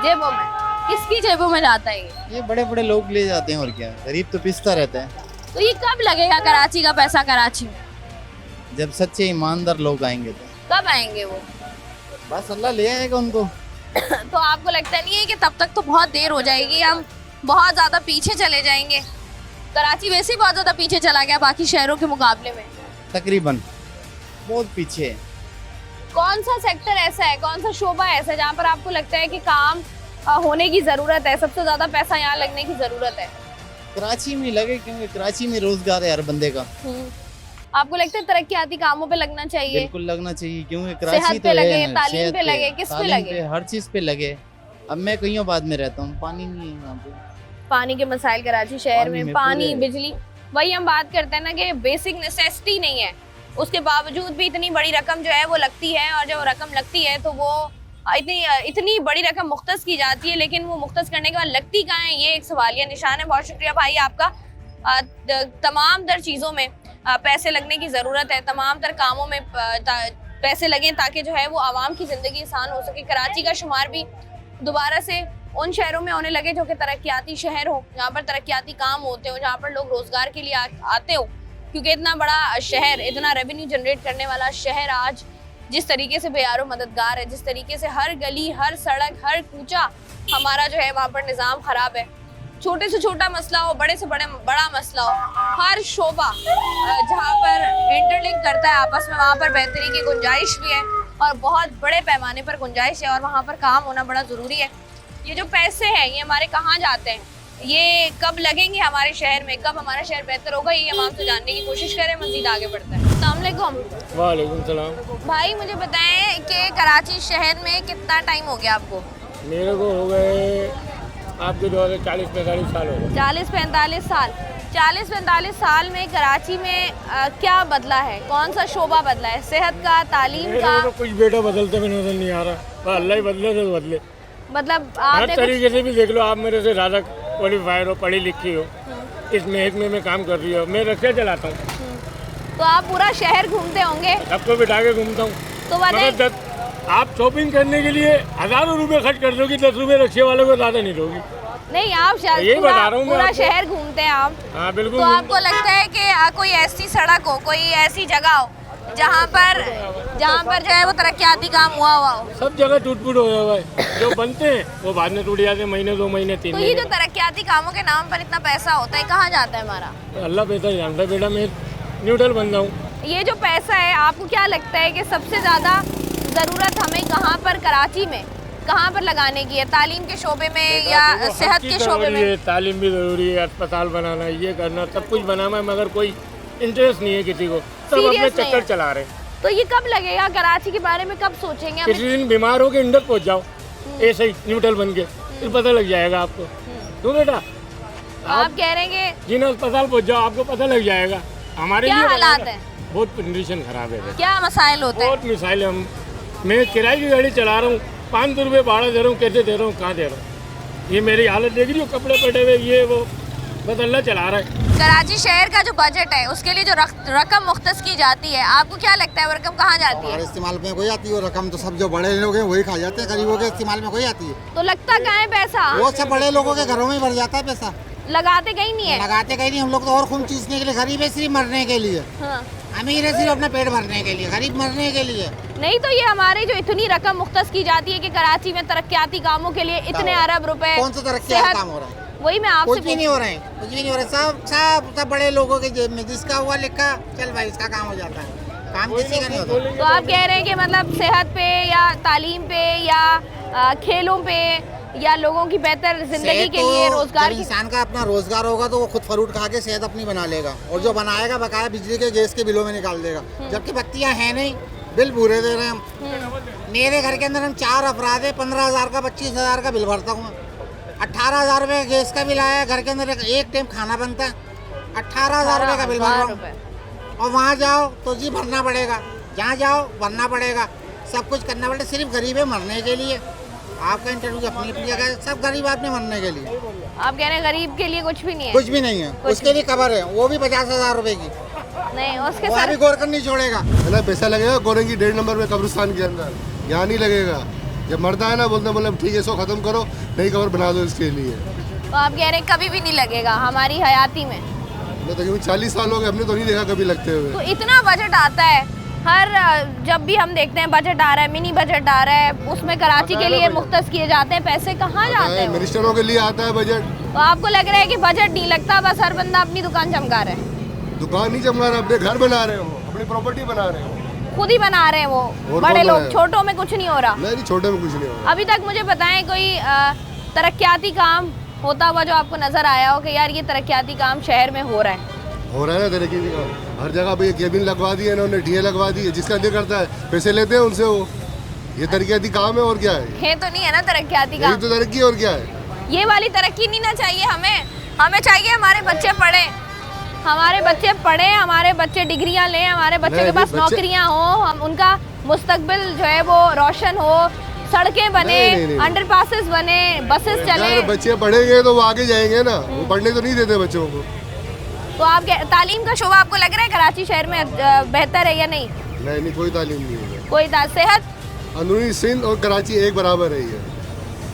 A: जेबों में? किसकी जेबों में जाता है
F: ये बड़े बड़े लोग ले जाते हैं, और क्या, गरीब तो पिसता रहता है।
A: तो ये कब लगेगा कराची का पैसा कराची में?
F: जब सच्चे ईमानदार लोग आएंगे। तो
A: कब आएंगे वो?
F: बस अल्लाह ले आएगा उनको।
A: तो आपको लगता नहीं है कि तब तक तो बहुत देर हो जाएगी, हम बहुत ज्यादा पीछे चले जाएंगे? कराची वैसे ही बहुत ज्यादा पीछे चला गया बाकी शहरों के मुकाबले में।
F: तकरीबन बहुत पीछे है।
A: कौन सा सेक्टर ऐसा है, कौन सा शोबा ऐसा है जहाँ पर आपको लगता है कि काम होने की जरूरत है, सबसे ज्यादा पैसा यहाँ लगने की जरूरत है?
F: कराची में लगे, क्योंकि कराची में रोजगार है हर बंदे का।
A: आपको लगता है तरक्याती कामों पे लगना चाहिए?
F: बिल्कुल लगना चाहिए, क्योंकि कराची
A: सेहत
F: तो
A: पे लगे,
F: है,
A: तालीम पे लगे, किस पे लगे?
F: हर चीज पे लगे। अब मैं कईयों बाद में रहता हूँ, पानी नहीं है यहाँ पे।
A: पानी के मसाइल कराची शहर में, पानी,
F: पूरे।
A: बिजली, वही हम बात करते हैं ना कि बेसिक नेसेसिटी नहीं है, उसके बावजूद भी इतनी बड़ी रकम जो है वो लगती है। और जब रकम लगती है तो वो इतनी बड़ी रकम मुख्तस की जाती है, लेकिन वो मुख्तस करने के बाद लगती कहाँ है, ये एक सवालिया निशान है। बहुत शुक्रिया भाई आपका। तमाम तर चीज़ों में पैसे लगने की ज़रूरत है, तमाम तर कामों में पैसे लगें ताकि जो है वो आवाम की ज़िंदगी आसान हो सके। कराची का शुमार भी दोबारा से उन शहरों में होने लगे जो कि तरक्याती शहर हो, जहाँ पर तरक्याती काम होते हो, जहाँ पर लोग रोज़गार के लिए आते हो। क्योंकि इतना बड़ा शहर, इतना रेवेन्यू जनरेट करने वाला शहर आज जिस तरीके से बेयारो मददगार है, जिस तरीके से हर गली, हर सड़क, हर कूचा हमारा जो है वहाँ पर निज़ाम ख़राब है। छोटे से छोटा मसला हो, बड़े से बड़ा मसला हो, हर शोबा जहाँ पर इंटरलिंक करता है आपस में, वहाँ पर बेहतरी की गुंजाइश भी है और बहुत बड़े पैमाने पर गुंजाइश है और वहाँ पर काम होना बड़ा ज़रूरी है। ये जो पैसे हैं ये हमारे कहाँ जाते हैं, ये कब लगेंगे हमारे शहर में, कब हमारा शहर बेहतर होगा, ये हम आपसे जानने की कोशिश करें। मज़ीद आगे बढ़ते हैं। अस्सलाम वालेकुम।
H: वालेकुम सलाम।
A: भाई मुझे बताएं कि कराची शहर में कितना टाइम हो गया आपको?
H: मेरे को हो गए आपके 40-45 साल हो गए।
A: 40-45 साल। 40-45 साल में कराची में क्या बदला है? कौन सा शोबा बदला है? सेहत का, तालीम का?
H: तो कुछ बेटा बदलते में नजर नहीं आ रहा, अल्लाह ही बदले तो बदले।
A: मतलब
D: हर
A: आपने
D: तरीके से भी देख लो, आप मेरे से ज़्यादा क्वालिफायर हो, पढ़ी लिखी हो, इस महकमे में काम कर रही हो, मैं रिक्शा चलाता हूँ,
A: तो आप पूरा शहर घूमते होंगे,
D: सबको बिठा के घूमता हूँ।
A: तो बताइए
D: मगर आप शॉपिंग करने के लिए हज़ारों रुपए खर्च कर दोगी, 10 रुपए रिक्शे वालों को ज़्यादा नहीं दोगी।
A: नहीं, आप
D: यही
A: पूरा,
D: बता रहा हूँ मैं
A: पूरा
D: आपको।
A: शहर घूमते हैं आप,
D: हाँ बिल्कुल।
A: तो आपको लगता है कि कोई ऐसी सड़क हो, कोई ऐसी जगह हो जहाँ पर जो है वो तरक्याती काम हुआ हो?
D: सब जगह टूट फूट हो हुआ है, जो बनते हैं वो बाद में टूट जाते हैं, महीने 2 महीने 3
A: तो ये जो
D: महीने।
A: तरक्याती कामों के नाम पर इतना पैसा होता है, कहाँ जाता है हमारा?
D: अल्लाह पैसा जानता है बेटा, मैं न्यूट्रल बन जाऊँ।
A: ये जो पैसा है, आपको क्या लगता है कि सबसे ज़्यादा ज़रूरत हमें कहाँ पर, कराची में कहाँ पर लगाने की है? तालीम के शोबे में या सेहत के शोबे में?
D: तालीम भी ज़रूरी है, अस्पताल बनाना, ये करना, सब कुछ बनाना है, मगर कोई इंटरेस्ट नहीं है किसी को, सब अपने
A: Serious नहीं
D: चक्कर
A: है।
D: चला रहे हैं।
A: तो ये कब लगेगा? कराची के बारे में कब सोचेंगे?
D: किसी दिन बीमार हो के इंडक पहुंच जाओ ऐसे ही न्यूट्रल बन के, फिर पता लग जाएगा आपको। क्यों बेटा,
A: आप कह रहे हैं कि
D: जिन अस्पताल पहुंच जाओ आपको पता लग जाएगा। हमारे
A: क्या
D: लिए
A: हालात
D: बनाना,
A: हैं?
D: बहुत कंडीशन खराब है,
A: क्या मसाइल होते हैं?
D: बहुत मिसाइल। मैं किराए की गाड़ी चला रहा हूँ, 500 रुपये भाड़ा दे रहा हूँ, कैसे दे रहा हूँ, कहाँ दे रहा हूँ? ये मेरी हालत देख रही हो, कपड़े पटे हुए, ये वो, बस अल्लाह चला रहा है।
A: कराची शहर का जो बजट है, उसके लिए जो रकम मुख्तस की जाती है, आपको क्या लगता है वो रकम कहाँ जाती है?
F: हमारे इस्तेमाल में कोई आती है वो रकम, तो सब जो बड़े लोग हैं वही खा जाते हैं, गरीबों के इस्तेमाल में कोई आती है।
A: तो लगता कहाँ है पैसा?
F: वो सब बड़े लोगों के घरों में भर जाता है पैसा,
A: लगाते कहीं नहीं है।
F: लगाते कहीं नहीं। हम लोग तो और खून चूसने के लिए, गरीब है सिर्फ मरने के लिए,
A: हाँ।
F: अमीर है सिर्फ अपना पेट भरने के लिए, गरीब मरने के लिए।
A: नहीं, तो ये हमारे जो इतनी रकम मुख्तस की जाती है कि कराची में तरक्याती कामों के लिए इतने अरब रुपए,
F: कौन सा तरक्की
A: सेहत-
F: काम हो रहा है?
A: वही मैं आपसे
F: कुछ भी नहीं हो रहे हैं, कुछ भी नहीं हो रहा है। सब बड़े लोगों के जेब में, जिसका हुआ लिखा, चल भाई इसका काम हो जाता है, काम किसी का नहीं होता।
A: तो आप कह रहे हैं कि मतलब सेहत पे या तालीम पे या खेलों पे या लोगों की बेहतर जिंदगी
F: सेहत
A: के
F: तो
A: लिए, रोजगार
F: जब
A: की।
F: इंसान का अपना रोजगार होगा तो वो खुद फ्रूट खा के सेहत अपनी बना लेगा, और जो बनाएगा बकाया बिजली के गैस के बिलों में निकाल देगा। जबकि बत्तियां हैं नहीं, बिल पूरे दे रहे हैं हम। मेरे घर के अंदर हम 4 अफराद है, 15,000 का 25,000 का बिल भरता हूँ। 18,000 रुपये गैस का बिल आया, घर के अंदर एक टाइम खाना बनता है, 18,000 रुपये का बिल भर रहा हूँ। और वहाँ जाओ तो जी भरना पड़ेगा, जहाँ जाओ भरना पड़ेगा, सब कुछ करना पड़ेगा। सिर्फ गरीब है मरने के लिए। आपका इंटरव्यू अपनी अपनी जगह है, सब गरीब आदमी मरने के लिए।
A: आप कह रहे हैं गरीब के लिए कुछ भी नहीं है?
F: कुछ भी नहीं है, उसके लिए कबर है, वो भी 50,000 रुपए की,
A: नहीं, उसके
F: वो अभी
A: साथ
F: गौर नहीं छोड़ेगा।
K: है ना, पैसा लगेगा गोरे की 1.5 नंबर में कब्रिस्तान के अंदर, यहाँ नहीं लगेगा। जब मरता है ना बोलते बोले ठीक है इसको ख़त्म करो, नई कबर बना दो इसके लिए।
A: तो आप कह रहे हैं कभी भी नहीं लगेगा हमारी हयाती में?
K: मैं तकरीबन 40 साल हो गए, हमने तो नहीं देखा कभी लगते हुए।
A: तो इतना बजट आता है, हर जब भी हम देखते हैं बजट आ रहा है, मिनी बजट आ रहा है, उसमें कराची के लिए मुख्तस किए जाते हैं पैसे, कहाँ जाते हैं वो?
K: मिनिस्टरों के लिए आता है बजट।
A: तो आपको लग रहा है कि बजट नहीं लगता, बस हर बंदा अपनी दुकान चमका रहा है?
K: दुकान नहीं चमका रहे, अपने घर बना रहे हो, अपनी प्रॉपर्टी बना रहे हो,
A: खुद ही बना रहे हैं वो
K: और
A: बड़े
K: कौन
A: लोग,
K: बनाए?
A: छोटों में कुछ नहीं हो रहा।
K: नहीं छोटे में कुछ नहीं होगा।
A: अभी तक मुझे बताएं कोई तरक्याती काम होता हुआ जो आपको नजर आया हो कि यार ये तरक्याती काम शहर में हो रहा है?
K: हो रहा है ना तरक्की का, हर जगह पे केबिन लगवा दिए इन्होंने, डीए लगवा दिए, जिसका दिल करता है पैसे लेते हैं उनसे, वो ये तरक्की काम है और क्या है?
A: ये तो नहीं है ना तरक्याती
K: यही
A: काम?
K: तो तरक्की और क्या है?
A: ये वाली तरक्की नहीं ना चाहिए हमें। हमें चाहिए हमारे बच्चे पढ़े, हमारे बच्चे पढ़े, हमारे बच्चे डिग्रियां लें, हमारे बच्चे के
K: नहीं,
A: पास
K: बच्चे-
A: नौकरियां हो, हम उनका मुस्तकबिल जो है वो रोशन हो, सड़कें बने,
K: नहीं।
A: अंडरपासेस बने, बसेस चले।
K: अगर बच्चे पढ़ेंगे तो वो आगे जाएंगे ना, वो पढ़ने तो नहीं देते बच्चों को।
A: तो आप तालीम का शोबा आपको लग रहा है कराची शहर में बेहतर है या नहीं?
K: नहीं कोई तालीम नहीं है।
A: कोई सेहत
K: अंदरूनी सिंध और कराची एक बराबर है, ये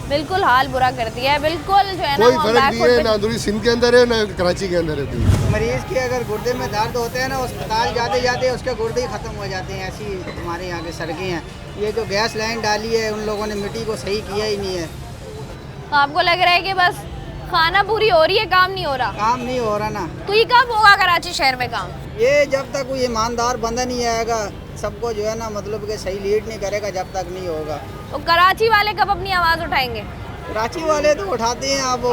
A: बिल्कुल हाल बुरा कर दिया है, बिल्कुल जो है ना
K: कोई
A: वो
K: फर्क नहीं है,
A: backward
K: ना अंदरूनी सिंध के अंदर है ना कराची के अंदर है।
E: मरीज के अगर गुर्दे में दर्द होते हैं ना, अस्पताल जाते जाते उसके गुर्दे ही ख़त्म हो जाते हैं। ऐसी हमारे यहाँ की सड़कें हैं। ये जो गैस लाइन डाली है उन लोगों ने मिट्टी को सही किया ही नहीं है।
A: तो आपको लग रहा है कि बस खाना पूरी हो रही है, काम नहीं हो रहा?
E: काम नहीं हो रहा ना।
A: तो ये कब होगा कराची शहर में काम?
E: ये जब तक कोई ईमानदार बंदा नहीं आएगा, सबको जो है ना मतलब कि सही लीड नहीं करेगा, जब तक नहीं होगा।
A: तो कराची वाले कब अपनी आवाज़ उठाएंगे?
E: कराची वाले तो उठाते हैं, अब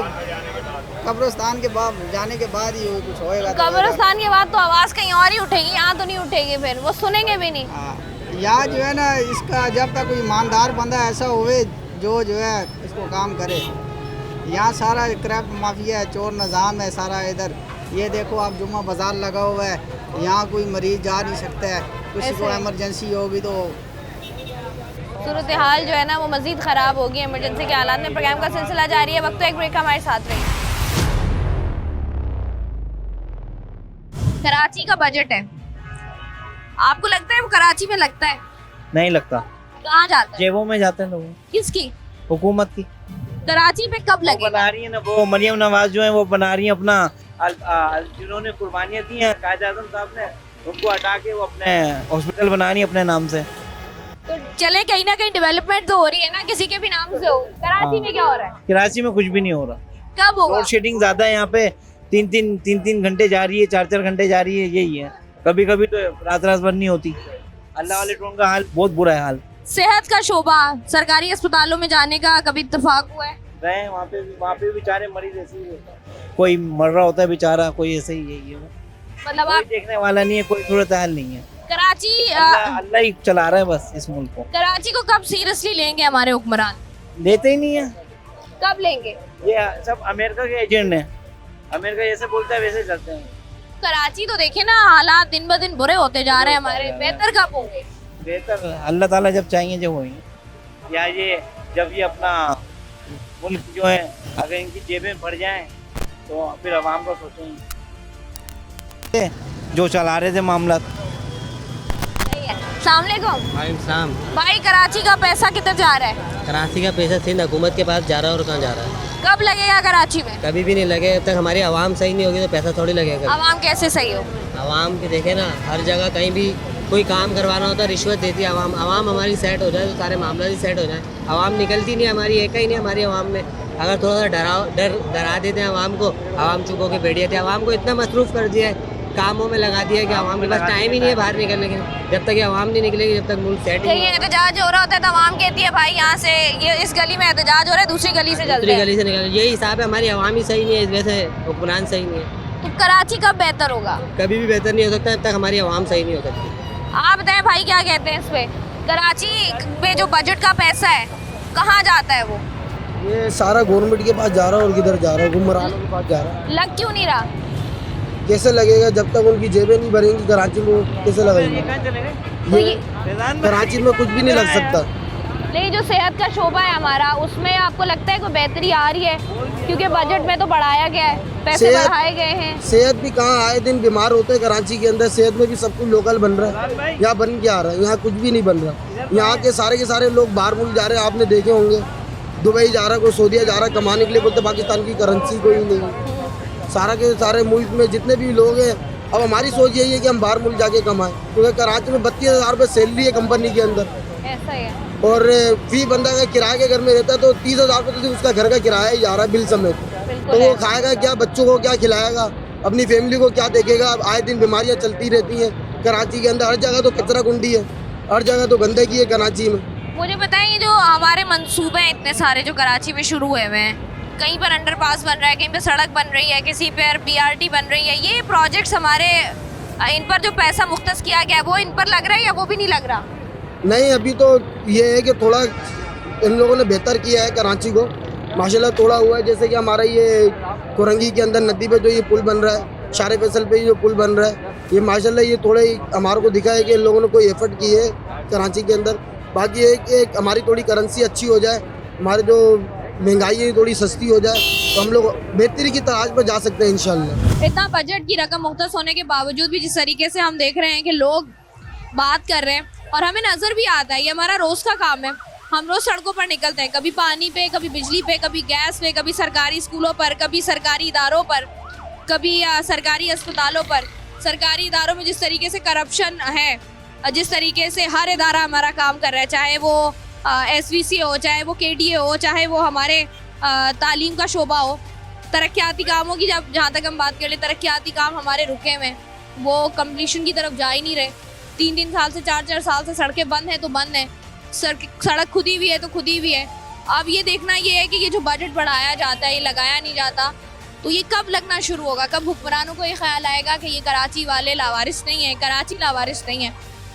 E: कब्रिस्तान के बाद जाने के बाद ही कुछ होएगा। तो
A: कब्रिस्तान के बाद तो आवाज़ कहीं और ही उठेगी, यहाँ तो नहीं उठेगी, फिर वो सुनेंगे भी नहीं।
E: हाँ, यहाँ जो है ना इसका जब तक कोई ईमानदार बंदा ऐसा हुए जो है इसको काम करे। यहाँ सारा क्रैप माफिया है, चोर निज़ाम है सारा इधर। ये देखो आप जुम्मा बाज़ार लगा हुआ है, यहाँ कोई मरीज जा नहीं सकता है, किसी को इमरजेंसी होगी तो
A: सूरत हाल जो है ना वो मजीद ख़राब होगी इमरजेंसी के हालात में। प्रोग्राम का सिलसिला जारी है, वक्त तो एक ब्रेक का, हमारे साथ रहिए। कराची का बजट है, आपको लगता है वो कराची में लगता है?
L: नहीं लगता।
A: कहाँ जाता है?
L: जेबों में जाते हैं लोग।
A: किसकी?
L: हुकूमत की।
A: कराची में कब लगेगा?
L: बना रही है ना वो मरियम नवाज जो है, वो बना रही है अपना, जिन्होंने कुर्बानियाँ दी हैं कायद-ए-आज़म साहब ने, उनको हटा के वो अपने हॉस्पिटल बना रही है अपने नाम से।
A: तो चले, कहीं ना कहीं डेवलपमेंट तो हो रही है ना, किसी के भी नाम से हो। कराची में क्या हो रहा है?
L: कराची में कुछ भी नहीं हो रहा।
A: कब होगा?
L: लोड शेडिंग ज्यादा है यहाँ पे, तीन घंटे जा रही है, 4 घंटे जा रही है, यही है। कभी कभी तो रात भर नहीं होती। अल्लाह वाले टोन का हाल बहुत बुरा है हाल।
A: सेहत का शोबा, सरकारी अस्पतालों में जाने का कभी इत्तेफाक हुआ है?
L: गए वहाँ पे बेचारे मरीज ऐसे ही होता है, कोई मर रहा होता है बेचारा, कोई ऐसे ही यही है।
A: मतलब
L: कोई
A: आप
L: देखने वाला नहीं है, कोई सूरत हाल नहीं है।
A: कराची
L: अल्लाह ही चला रहा है बस इस मुल्क को।
A: कराची को कब सीरियसली लेंगे हमारे हुक्मरान?
L: लेते ही नहीं है।
A: कब लेंगे?
L: ये सब अमेरिका के एजेंट हैं, अमेरिका जैसे बोलता है वैसे चलते हैं।
A: कराची तो देखे ना, हालात दिन ब दिन बुरे होते जा रहे हैं हमारे, बेहतर कब होंगे?
L: बेहतर अल्लाह ताला जब चाहेंगे जब होंगे, या ये जब ये अपना मुल्क जो है अगर इनकी जेबें भर जाएं तो फिर आवाम को सोचेंगे जो चला रहे थे मामला।
A: अस्सलाम भाई, कराची का पैसा किधर जा रहा है?
M: कराची का पैसा सिंध हुकूमत के पास जा रहा है, और कहाँ जा रहा है?
A: कब लगेगा कराची में?
M: कभी भी नहीं लगे, जब तक हमारी आवाम सही नहीं होगी तो पैसा थोड़ी लगेगा।
A: आवाम कैसे सही हो?
M: आवाम की देखे ना, हर जगह कहीं भी कोई काम करवाना होता है रिश्वत देती है आवाम। आवाम हमारी सेट हो जाए तो सारे मामला ही सेट हो जाए। आवाम निकलती नहीं हमारी, एक ही नहीं हमारी आवाम में। अगर थोड़ा सा डरा देते हैं आवाम को, आवाम चुप होकर बैठ जाती है। आवाम को इतना मसरूफ़ कर दिया है, कामों में लगा दिया है कि आवाम के पास टाइम ही नहीं है बाहर निकलने के। जब तक ये आवाम नहीं निकलेगी, जब तक मुल्क सेट
A: ये एहतजाज हो रहा होता है तो आवाम कहती है भाई यहाँ से, ये इस गली में एहतजाज हो रहा है, दूसरी गली से चलते हैं।
M: गली से निकल, यही हिसाब है। हमारी आवाम ही सही नहीं है, इस वजह से हुक्मरान सही नहीं है।
A: तो कराची कब बेहतर होगा?
M: कभी भी बेहतर नहीं हो सकता जब तक हमारी आवाम सही नहीं हो सकती।
A: आप बताएं भाई, क्या कहते हैं इस पे? कराची में जो बजट का पैसा है कहाँ जाता है वो?
N: ये सारा गवर्नमेंट के पास जा रहा है। और किधर जा रहा है? हुक्मरानों के पास जा रहा है।
A: लग क्यों नहीं रहा?
N: कैसे लगेगा जब तक उनकी जेबें नहीं भरेंगी? कराची में कैसे लगेगा? कराची में कुछ भी नहीं लग सकता।
A: नहीं, जो सेहत का शोबा है हमारा, उसमें आपको लगता है कोई बेहतरी आ रही है? क्योंकि बजट में तो बढ़ाया गया है, पैसे बढ़ाए गए हैं।
N: सेहत भी कहाँ, आए दिन बीमार होते हैं कराची के अंदर। सेहत में भी सब कुछ लोकल बन रहा है, यहाँ बन के आ रहा है। यहाँ कुछ भी नहीं बन रहा। यहाँ के सारे लोग बाहर मुल्क जा रहे हैं, आपने देखे होंगे। दुबई जा रहा है, कोई सऊदीया जा रहा है कमाने के लिए, बोलते पाकिस्तान की करेंसी कोई नहीं। सारा के सारे मुल्क में जितने भी लोग हैं, अब हमारी सोच यही है कि हम बाहर मुल्क जाके कमाएं, क्योंकि कराची में 32,000 रुपये सैलरी है कंपनी के अंदर।
A: ऐसा है।
N: और फी बंदा अगर किराए के घर में रहता है तो 30,000 रुपये तो उसका घर का किराया ही जा रहा है बिल समेत। तो वो खाएगा क्या, बच्चों को क्या खिलाएगा, अपनी फैमिली को क्या देखेगा? अब आए दिन बीमारियाँ चलती रहती हैं कराची के अंदर। हर जगह तो कचरा कुंडी है, हर जगह तो गंदगी है कराची में।
A: मुझे बताइए, जो हमारे मंसूबे हैं इतने सारे जो कराची में शुरू हुए हुए हैं, कहीं पर अंडरपास बन रहा है, कहीं पर सड़क बन रही है, किसी पर BRT बन रही है, ये प्रोजेक्ट्स हमारे, इन पर जो पैसा मुख्तस किया गया है वो इन पर लग रहा है या वो भी नहीं लग रहा?
N: नहीं, अभी तो ये है कि थोड़ा इन लोगों ने बेहतर किया है कराची को, माशाल्लाह थोड़ा हुआ है। जैसे कि हमारा ये कुरंगी के अंदर नदी पे जो ये पुल बन रहा है, शारे फैसल पे जो पुल बन रहा है, ये माशाल्लाह ये थोड़े हमारे को दिखा है कि इन लोगों ने कोई एफर्ट की है कराची के अंदर। बाकी एक हमारी थोड़ी करेंसी अच्छी हो जाए, हमारे जो महंगाई है थोड़ी सस्ती हो जाए, तो हम लोग बेहतरी की तलाश पर जा सकते हैं इंशाल्लाह।
A: इतना बजट की रकम मुख्तस होने के बावजूद भी जिस तरीके से हम देख रहे हैं कि लोग बात कर रहे हैं, और हमें नज़र भी आता है, ये हमारा रोज़ का काम है। हम रोज़ सड़कों पर निकलते हैं, कभी पानी पे, कभी बिजली पे, कभी गैस पे, कभी सरकारी स्कूलों पर, कभी सरकारी इदारों पर, कभी सरकारी अस्पतालों पर। सरकारी इदारों में जिस तरीके से करप्शन है, जिस तरीके से हर इदारा हमारा काम कर रहा है, चाहे वो SVC हो, चाहे वो KDA हो, चाहे वो हमारे तालीम का शोबा हो, तरक्याती कामों की जहाँ तक हम बात कर ले, तरक्याती काम हमारे रुके हुए, वो कम्प्लीशन की तरफ जा ही नहीं रहे। 3-3 साल से 4-4 साल से सड़कें बंद हैं तो बंद हैं, सड़क खुदी हुई है तो खुदी हुई है। अब ये देखना ये है कि ये जो बजट बढ़ाया जाता है, ये लगाया नहीं जाता, तो ये कब लगना शुरू होगा? कब हुक्मरानों को ये ख्याल आएगा कि ये कराची वाले लावारिस नहीं है, कराची लावारिस नहीं है,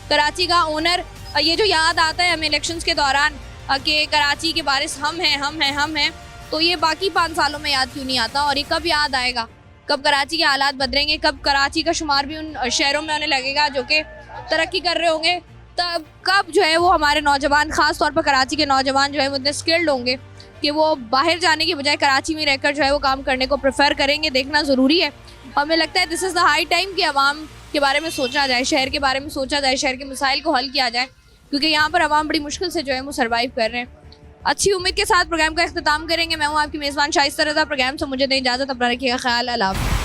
A: कराची का ओनर। ये जो याद आता है हमें इलेक्शंस के दौरान कि कराची के वारिस हम हैं, तो ये बाकी 5 सालों में याद क्यों नहीं आता? और ये कब याद आएगा? कब कराची के हालात बदलेंगे? कब कराची का शुमार भी उन शहरों में होने लगेगा जो कि तरक्की कर रहे होंगे? तब कब जो है वो हमारे नौजवान, ख़ास तौर पर कराची के नौजवान जो है वो इतने स्किल्ड होंगे कि वो बाहर जाने की बजाय कराची में रहकर जो है वो काम करने को प्रेफर करेंगे, देखना ज़रूरी है। और हमें लगता है this is the high time कि अवाम के बारे में सोचा जाए, शहर के बारे में सोचा जाए, शहर के मसाइल को हल किया जाए, क्योंकि यहाँ पर अवाम बड़ी मुश्किल से जो है वो सर्वाइव कर रहे हैं। अच्छी उम्मीद के साथ प्रोग्राम का इख्तिताम करेंगे। मैं हूँ आपकी मेज़बान शाइस्ता रज़ा। प्रोग्राम से मुझे दें इजाज़त, अपना रखिएगा ख्याल। अल्लाह हाफ़िज़।